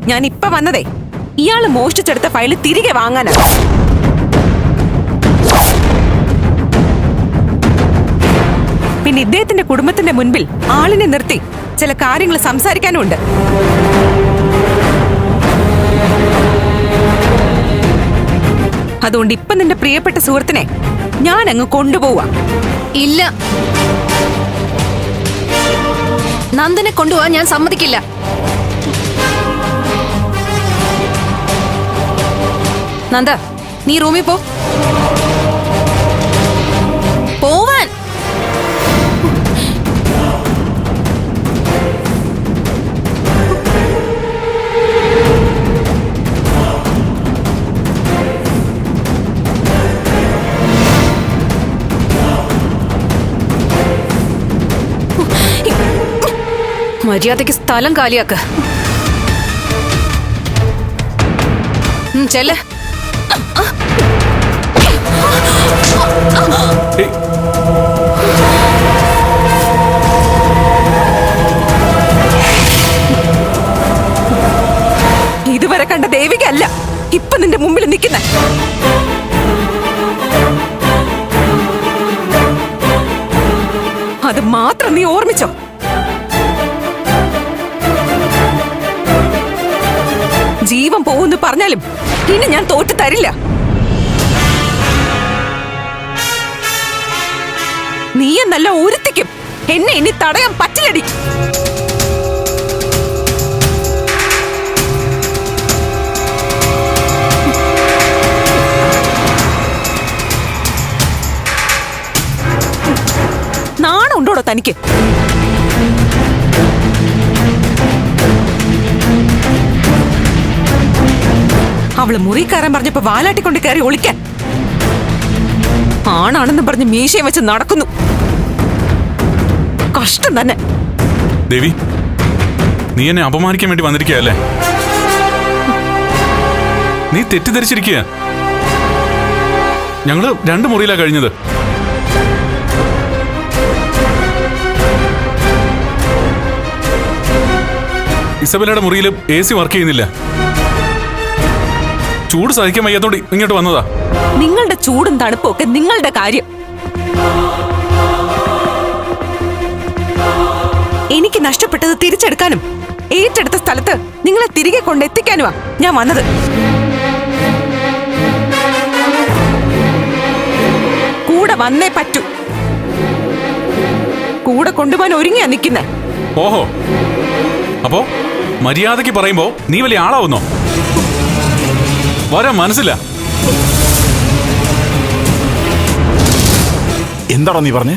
ഞാൻ ഇപ്പൊ വന്നതേ ഇയാള് മോഷ്ടിച്ചെടുത്ത ഫയല് തിരികെ വാങ്ങാനാ. പിന്നെ ഇദ്ദേഹത്തിന്റെ കുടുംബത്തിന്റെ മുൻപിൽ ആളിനെ നിർത്തി ചില കാര്യങ്ങൾ സംസാരിക്കാനുമുണ്ട്. അതുകൊണ്ട് ഇപ്പൊ നിന്റെ പ്രിയപ്പെട്ട സുഹൃത്തിനെ ഞാൻ അങ്ങ് കൊണ്ടുപോവാ. ഇല്ല, നന്ദനെ കൊണ്ടുപോവാൻ ഞാൻ സമ്മതിക്കില്ല. നന്ദ, നീ റൂമിൽ പോവാൻ. മര്യാദയ്ക്ക് സ്ഥലം കാലിയാക്ക. ചെല്ല്. ഇതുവരെ കണ്ട ദേവികയല്ല ഇപ്പൊ നിന്റെ മുമ്പിൽ നിൽക്കുന്ന. അത് മാത്രം നീ ഓർമ്മിച്ചോ. ജീവൻ പോകുന്നു പറഞ്ഞാലും ഇനി ഞാൻ തോറ്റു തരില്ല. നീ എന്നല്ല ഒരുത്തിക്കും എന്നെ ഇനി തടയാൻ പറ്റില്ലടി. നാണുണ്ടോടോ തനിക്ക്? അവള് മുറി കയറാൻ പറഞ്ഞപ്പോ വാലാട്ടിക്കൊണ്ട് കയറി ഒളിക്കാൻ. ആണാണെന്ന് പറഞ്ഞ് മീശയും വെച്ച് നടക്കുന്നു. കഷ്ടം തന്നെ. ദേവി, നീ എന്നെ അപമാനിക്കാൻ വേണ്ടി വന്നിരിക്കുകയല്ലേ? നീ തെറ്റിദ്ധരിച്ചിരിക്കുക. ഞങ്ങള് 2 മുറിയിലാ കഴിഞ്ഞത്. ഇസബലയുടെ മുറിയിൽ AC വർക്ക് ചെയ്യുന്നില്ല. ചൂട് സഹിക്കാൻ വയ്യാത്തോണ്ട് ഇങ്ങോട്ട് വന്നതാ. നിങ്ങളുടെ ചൂടും തണുപ്പും ഒക്കെ നിങ്ങളുടെ കാര്യം. എനിക്ക് നഷ്ടപ്പെട്ടത് തിരിച്ചെടുക്കാനും ഏറ്റെടുത്ത സ്ഥലത്ത് നിങ്ങളെ തിരികെ കൊണ്ടെത്തിക്കാനുമാ ഞാൻ വന്നത്. കൂടെ വന്നേ പറ്റൂ. കൂടെ കൊണ്ടുപോകാൻ ഒരുങ്ങിയാ നിൽക്കുന്നെ. ഓഹോ, അപ്പോ മര്യാദയ്ക്ക് പറയുമ്പോ നീ വലിയ ആളാവുന്നോ? വരാൻ മനസ്സില്ല. എന്താടാ നീ പറഞ്ഞേ?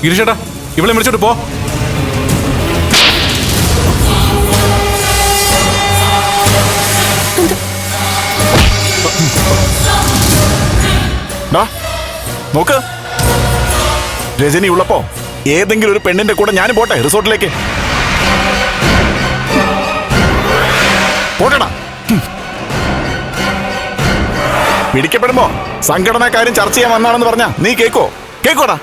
ഗിരിഷേട്ടാ, ഇവളെ വിളിച്ചോട്ട് പോ. നോക്ക്, രജനി ഉള്ളപ്പോ ഏതെങ്കിലും ഒരു പെണ്ണിന്റെ കൂടെ ഞാനും പോട്ടെ റിസോർട്ടിലേക്ക്. പോട്ടടാ. പിടിക്കപ്പെടുമ്പോ സംഘടനാ കാര്യം ചർച്ച ചെയ്യാൻ വന്നാണെന്ന് പറഞ്ഞാ നീ കേക്കോടാ?